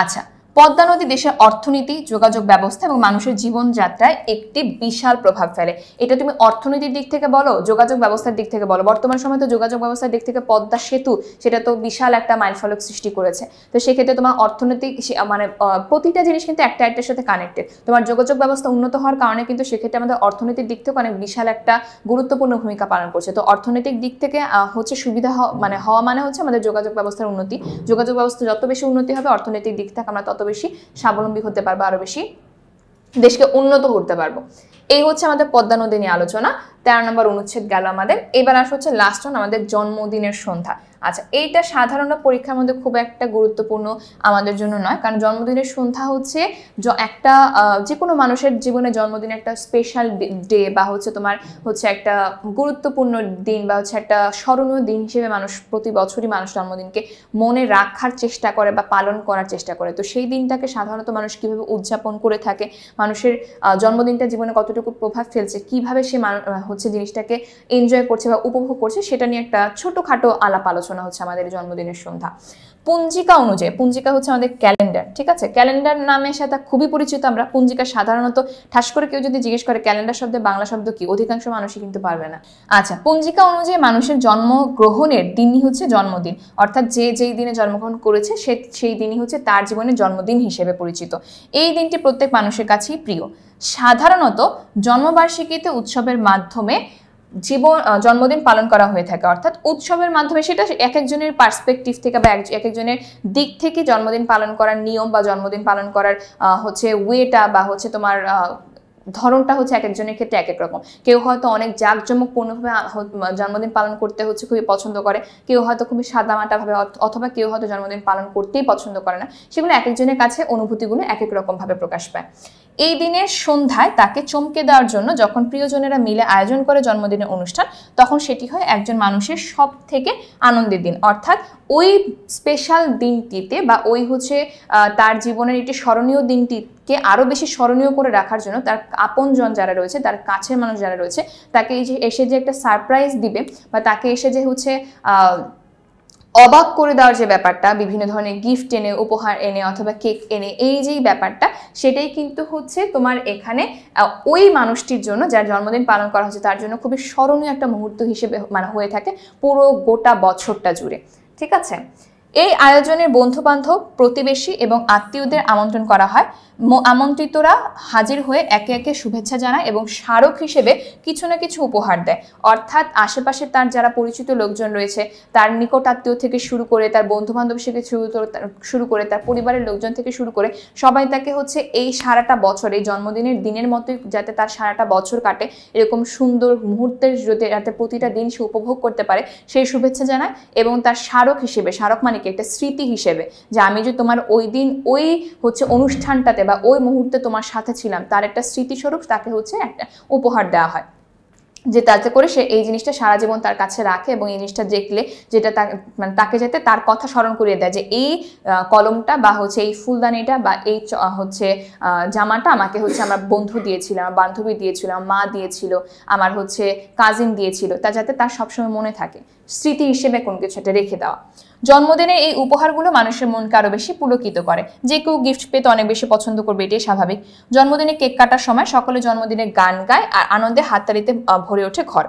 আচ্ছা, পদ্মা নদী দেশের অর্থনীতি, যোগাযোগ ব্যবস্থা এবং মানুষের জীবনযাত্রায় একটি বিশাল প্রভাব ফেলে। এটা তুমি অর্থনীতির দিক থেকে বলো, যোগাযোগ ব্যবস্থার দিক থেকে বলো। বর্তমান সময় তো যোগাযোগ ব্যবস্থার দিক থেকে পদ্মা সেতু সেটা তো বিশাল একটা মাইলফলক সৃষ্টি করেছে। তো সেক্ষেত্রে তোমার অর্থনৈতিক মানে প্রতিটা জিনিস কিন্তু একটা একটার সাথে কানেক্টেড। তোমার যোগাযোগ ব্যবস্থা উন্নত হওয়ার কারণে কিন্তু সেক্ষেত্রে আমাদের অর্থনৈতিক দিক থেকে অনেক বিশাল একটা গুরুত্বপূর্ণ ভূমিকা পালন করছে। তো অর্থনৈতিক দিক থেকে হচ্ছে সুবিধা হওয়া মানে হচ্ছে আমাদের যোগাযোগ ব্যবস্থার উন্নতি। যোগাযোগ ব্যবস্থা যত বেশি উন্নতি হবে, অর্থনৈতিক দিক থেকে আমরা তত বেশি স্বাবলম্বী হতে পারবো, আরো বেশি দেশকে উন্নত করতে পারবো। এই হচ্ছে আমাদের পদ্মা নদী নিয়ে আলোচনা। 13 নম্বর অনুচ্ছেদ গেল আমাদের। এবার আসা হচ্ছে লাস্ট ওয়ান, আমাদের জন্মদিনের সন্ধ্যা। আচ্ছা, এইটা সাধারণত পরীক্ষার মধ্যে খুব একটা গুরুত্বপূর্ণ আমাদের জন্য নয়, কারণ জন্মদিনের সন্ধ্যা হচ্ছে একটা যে কোনো মানুষের জীবনে জন্মদিন একটা স্পেশাল ডে বা হচ্ছে তোমার হচ্ছে একটা গুরুত্বপূর্ণ দিন বা হচ্ছে একটা স্মরণীয় দিন হিসেবে মানুষ প্রতি বছরই মানুষ জন্মদিনকে মনে রাখার চেষ্টা করে বা পালন করার চেষ্টা করে। তো সেই দিনটাকে সাধারণত মানুষ কীভাবে উদযাপন করে থাকে, মানুষের জন্মদিনটা জীবনে কতটুকু প্রভাব ফেলছে, কিভাবে সে হচ্ছে জিনিসটাকে এনজয় করছে বা উপভোগ করছে, সেটা নিয়ে একটা ছোটোখাটো আলাপ আলোচনা হচ্ছে আমাদের জন্মদিনের সন্ধ্যা। পঞ্জিকা অনুযায়ী, পঞ্জিকা হচ্ছে আমাদের ক্যালেন্ডার, ঠিক আছে। ক্যালেন্ডার নামের সাথে খুবই পরিচিত আমরা। পঞ্জিকা সাধারণত ঠাস করে কেউ যদি জিজ্ঞেস করে ক্যালেন্ডার শব্দের বাংলা শব্দ কি, অধিকাংশ মানুষই কিন্তু পারবে না। আচ্ছা, পঞ্জিকা অনুযায়ী মানুষের জন্মগ্রহণের দিনই হচ্ছে জন্মদিন, অর্থাৎ যেই দিনে জন্মগ্রহণ করেছে সেই দিনই হচ্ছে তার জীবনের জন্মদিন হিসেবে পরিচিত। এই দিনটি প্রত্যেক মানুষের কাছেই প্রিয়। সাধারণত জন্মবার্ষিকীতে উৎসবের মাধ্যমে জন্মদিন পালন করা হয়ে থাকে, অর্থাৎ উৎসবের মাধ্যমে, সেটা এক একজনের পার্সপেক্টিভ থেকে বা এক একজনের দিক থেকে জন্মদিন পালন করার নিয়ম বা জন্মদিন পালন করার হচ্ছে ওয়েটা বা হচ্ছে তোমার ধরনটা হচ্ছে এক একজনের ক্ষেত্রে এক এক রকম। কেউ হয়তো অনেক জাঁকজমকপূর্ণভাবে জন্মদিন পালন করতে হচ্ছে খুবই পছন্দ করে, কেউ হয়তো খুবই সাদামাটাভাবে, অথবা কেউ হয়তো জন্মদিন পালন করতেই পছন্দ করে না। সেগুলো এক একজনের কাছে অনুভূতিগুলো এক এক রকমভাবে প্রকাশ পায়। এই দিনের সন্ধ্যায় তাকে চমকে দেওয়ার জন্য যখন প্রিয়জনেরা মিলে আয়োজন করে জন্মদিনের অনুষ্ঠান, তখন সেটি হয় একজন মানুষের সব থেকে আনন্দের দিন। অর্থাৎ ওই স্পেশাল দিনটিতে বা ওই হচ্ছে তার জীবনের একটি স্মরণীয় দিনটিকে আরও বেশি স্মরণীয় করে রাখার জন্য তার আপনজন যারা রয়েছে, তার কাছের মানুষ যারা রয়েছে, তাকে এই যে এসে যে একটা সারপ্রাইজ দিবে বা তাকে এসে যে হচ্ছে অবাক করে দেওয়ার যে ব্যাপারটা, বিভিন্ন ধরনের গিফট এনে, উপহার এনে অথবা কেক এনে, এই যেই ব্যাপারটা, সেটাই কিন্তু হচ্ছে তোমার এখানে ওই মানুষটির জন্য যার জন্মদিন পালন করা হচ্ছে তার জন্য খুবই স্মরণীয় একটা মুহূর্ত হিসেবে মানে হয়ে থাকে পুরো গোটা বছরটা জুড়ে। ঠিক আছে, এই আয়োজনের বন্ধু-বান্ধব, প্রতিবেশী এবং আত্মীয়দের আমন্ত্রণ করা হয়। আমন্ত্রিতরা হাজির হয়ে একে একে শুভেচ্ছা জানায় এবং স্মারক হিসেবে কিছু না কিছু উপহার দেয়। অর্থাৎ আশেপাশে তার যারা পরিচিত লোকজন রয়েছে, তার নিকট আত্মীয় থেকে শুরু করে, তার বন্ধু-বান্ধব থেকে শুরু করে, তার পরিবারের লোকজন থেকে শুরু করে সবাই তাকে হচ্ছে এই সারাটা বছর, এই জন্মদিনের দিনের মতোই যাতে তার সারাটা বছর কাটে, এরকম সুন্দর মুহূর্তের যাতে প্রতিটা দিন সে উপভোগ করতে পারে, সেই শুভেচ্ছা জানায়। এবং তার স্মারক হিসেবে, স্মারক মানে কি, একটা স্মৃতি হিসেবে, যে আমি যে তোমার ওই দিন ওই হচ্ছে অনুষ্ঠানটাতে বা ওই মুহূর্তে তোমার সাথে ছিলাম, তার একটা স্মৃতিস্বরূপ তাকে হচ্ছে একটা উপহার দেওয়া হয়, যে তাতে করে সে এই জিনিসটা সারা জীবন তার কাছে রাখে এবং এই জিনিসটা দেখলে যেটা মানে তাকে যাতে তার কথা স্মরণ করিয়ে দেয় যে এই কলমটা বা হচ্ছে এই ফুলদানিটা বা এই হচ্ছে জামাটা আমাকে হচ্ছে আমার বন্ধু দিয়েছিল, আমার বান্ধবী দিয়েছিল, আমার মা দিয়েছিল, আমার হচ্ছে কাজিন দিয়েছিল, তা যাতে তার সবসময় মনে থাকে, স্মৃতি হিসেবে কোনো কিছু একটা রেখে দেওয়া। জন্মদিনের এই উপহারগুলো মানুষের মনকে আরো বেশি পুলকিত করে। যে কেউ গিফট পেতে অনেক বেশি পছন্দ করবে, এটাই স্বাভাবিক। জন্মদিনে কেক কাটার সময় সকলে জন্মদিনের গান গায় আর আনন্দে হাততালিতে ভরে ওঠে ঘর।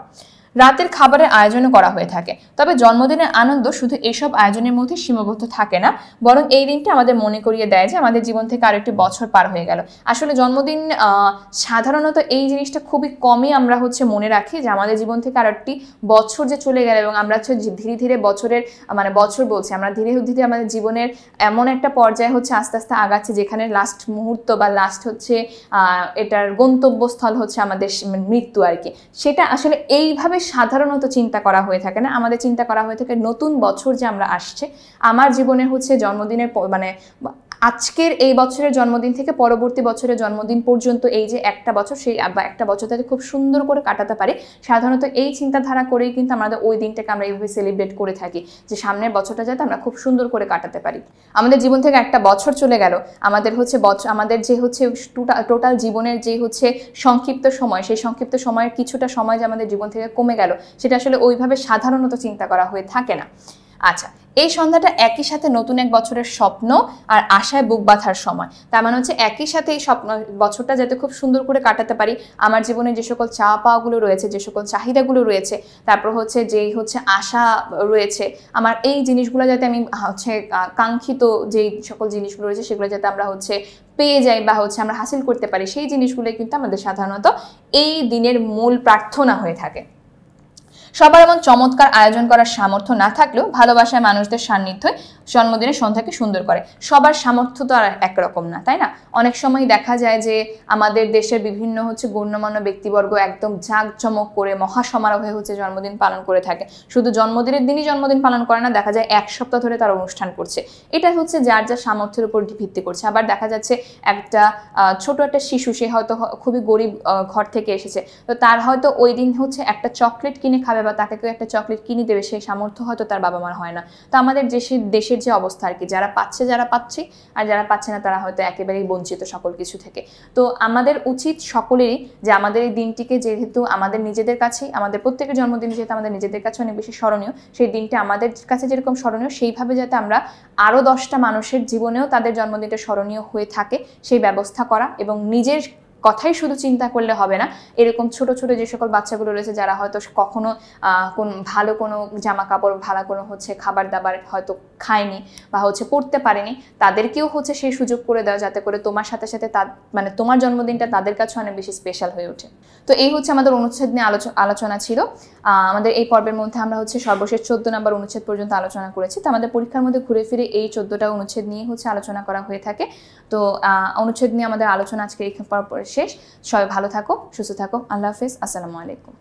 রাতের খাবারের আয়োজনও করা হয়ে থাকে। তবে জন্মদিনের আনন্দ শুধু এইসব আয়োজনের মধ্যে সীমাবদ্ধ থাকে না, বরং এই দিনটা আমাদের মনে করিয়ে দেয় যে আমাদের জীবন থেকে আরো একটি বছর পার হয়ে গেল। আসলে জন্মদিন সাধারণত এই জিনিসটা খুবই কমই আমরা হচ্ছে মনে রাখি, যে আমাদের জীবন থেকে আরো একটি বছর যে চলে গেল এবং আমরা হচ্ছে ধীরে ধীরে বছরের মানে বছর বলছি, আমরা ধীরে ধীরে আমাদের জীবনের এমন একটা পর্যায়ে হচ্ছে আস্তে আস্তে আগাচ্ছে যেখানে লাস্ট মুহূর্ত বা লাস্ট হচ্ছে এটার গন্তব্যস্থল হচ্ছে আমাদের মৃত্যু আর কি। সেটা আসলে এইভাবে সাধারণত চিন্তা করা হয়ে থাকে না, আমাদের চিন্তা করা হয়ে থাকে নতুন বছর যে আমরা আসছে, আমার জীবনে হচ্ছে জন্মদিনের মানে আজকের এই বছরের জন্মদিন থেকে পরবর্তী বছরের জন্মদিন পর্যন্ত এই যে একটা বছর, সেই একটা বছর তাকে খুব সুন্দর করে কাটাতে পারি। সাধারণত এই চিন্তাধারা করেই কিন্তু আমাদের ওই দিনটাকে আমরা এইভাবে সেলিব্রেট করে থাকি, যে সামনের বছরটা যাতে আমরা খুব সুন্দর করে কাটাতে পারি। আমাদের জীবন থেকে একটা বছর চলে গেল, আমাদের হচ্ছে আমাদের যে হচ্ছে টোটাল জীবনের যে হচ্ছে সংক্ষিপ্ত সময়, সেই সংক্ষিপ্ত সময়ের কিছুটা সময় যে আমাদের জীবন থেকে কমে গেল, সেটা আসলে ওইভাবে সাধারণত চিন্তা করা হয়ে থাকে না। আচ্ছা, এই সন্ধ্যাটা একই সাথে নতুন এক বছরের স্বপ্ন আর আশায় বুক বাঁধার সময়। তার মানে হচ্ছে একই সাথে এই বছরটা যাতে খুব সুন্দর করে কাটাতে পারি, আমার জীবনে যে সকল চাওয়া পাওয়াগুলো রয়েছে, যে সকল চাহিদাগুলো রয়েছে, তারপর হচ্ছে যেই হচ্ছে আশা রয়েছে, আমার এই জিনিসগুলো যাতে আমি হচ্ছে কাঙ্ক্ষিত যেই সকল জিনিসগুলো রয়েছে সেগুলো যাতে আমরা হচ্ছে পেয়ে যাই বা হচ্ছে আমরা হাসিল করতে পারি, সেই জিনিসগুলোই কিন্তু আমাদের সাধারণত এই দিনের মূল প্রার্থনা হয়ে থাকে। সবার এমন চমৎকার আয়োজন করার সামর্থ্য না থাকলেও ভালোবাসায় মানুষদের সান্নিধ্যই জন্মদিনের সন্ধ্যাকে সুন্দর করে। সবার সামর্থ্য তো আর একরকম না, তাই না? অনেক সময় দেখা যায় যে আমাদের দেশের বিভিন্ন হচ্ছে গণ্যমান্য ব্যক্তিবর্গ একদম জাঁকজমক করে মহাসমারোহে হচ্ছে জন্মদিন পালন করে থাকে। শুধু জন্মদিনের দিনই জন্মদিন পালন করে না, দেখা যায় এক সপ্তাহ ধরে তারা অনুষ্ঠান করছে। এটা হচ্ছে যার যার সামর্থ্যের উপর ভিত্তি করছে। আবার দেখা যাচ্ছে একটা ছোট একটা শিশু, সে হয়তো খুবই গরিব ঘর থেকে এসেছে, তো তার হয়তো ওই দিন হচ্ছে একটা চকলেট কিনে খাবে বা তাকে কেউ একটা চকলেট কিনে দেবে, সেই সামর্থ্য হয়তো তার বাবা মার হয় না। তো আমাদের দেশের যে অবস্থা আর কি, যারা পাচ্ছে আর যারা পাচ্ছে না তারা হয়তো একেবারেই বঞ্চিত সকল কিছু থেকে। তো আমাদের উচিত সকলেরই যে আমাদের এই দিনটিকে যেহেতু আমাদের নিজেদের কাছেই, আমাদের প্রত্যেকের জন্মদিন যেহেতু আমাদের নিজেদের কাছে অনেক বেশি স্মরণীয়, সেই দিনটা আমাদের কাছে যেরকম স্মরণীয়, সেইভাবে যাতে আমরা আরও 10টা মানুষের জীবনেও তাদের জন্মদিনটা স্মরণীয় হয়ে থাকে সেই ব্যবস্থা করা, এবং নিজের কথাই শুধু চিন্তা করলে হবে না। এরকম ছোট ছোট যে সকল বাচ্চাগুলো রয়েছে যারা হয়তো কখনো ভালো কোনো জামা কাপড়, ভালো কোনো হচ্ছে খাবার দাবার হয়তো খায়নি বা হচ্ছে পড়তে পারেনি, তাদেরকেও হচ্ছে সেই সুযোগ করে দেওয়া, যাতে করে তোমার সাথে সাথে মানে তোমার জন্মদিনটা তাদের কাছে অনেক বেশি স্পেশাল হয়ে ওঠে। তো এই হচ্ছে আমাদের অনুচ্ছেদ নিয়ে আলোচনা ছিল। আমাদের এই পর্বের মধ্যে আমরা হচ্ছে সর্বশেষ 14 নম্বর অনুচ্ছেদ পর্যন্ত আলোচনা করেছি। তো আমাদের পরীক্ষার মধ্যে ঘুরে ফিরে এই 14টা অনুচ্ছেদ নিয়ে হচ্ছে আলোচনা করা হয়ে থাকে। তো অনুচ্ছেদ নিয়ে আমাদের আলোচনা আজকে এই শেষ। সবাই ভালো থাকো, সুস্থ থাকো। আল্লাহ হাফেজ, আসসালামু আলাইকুম।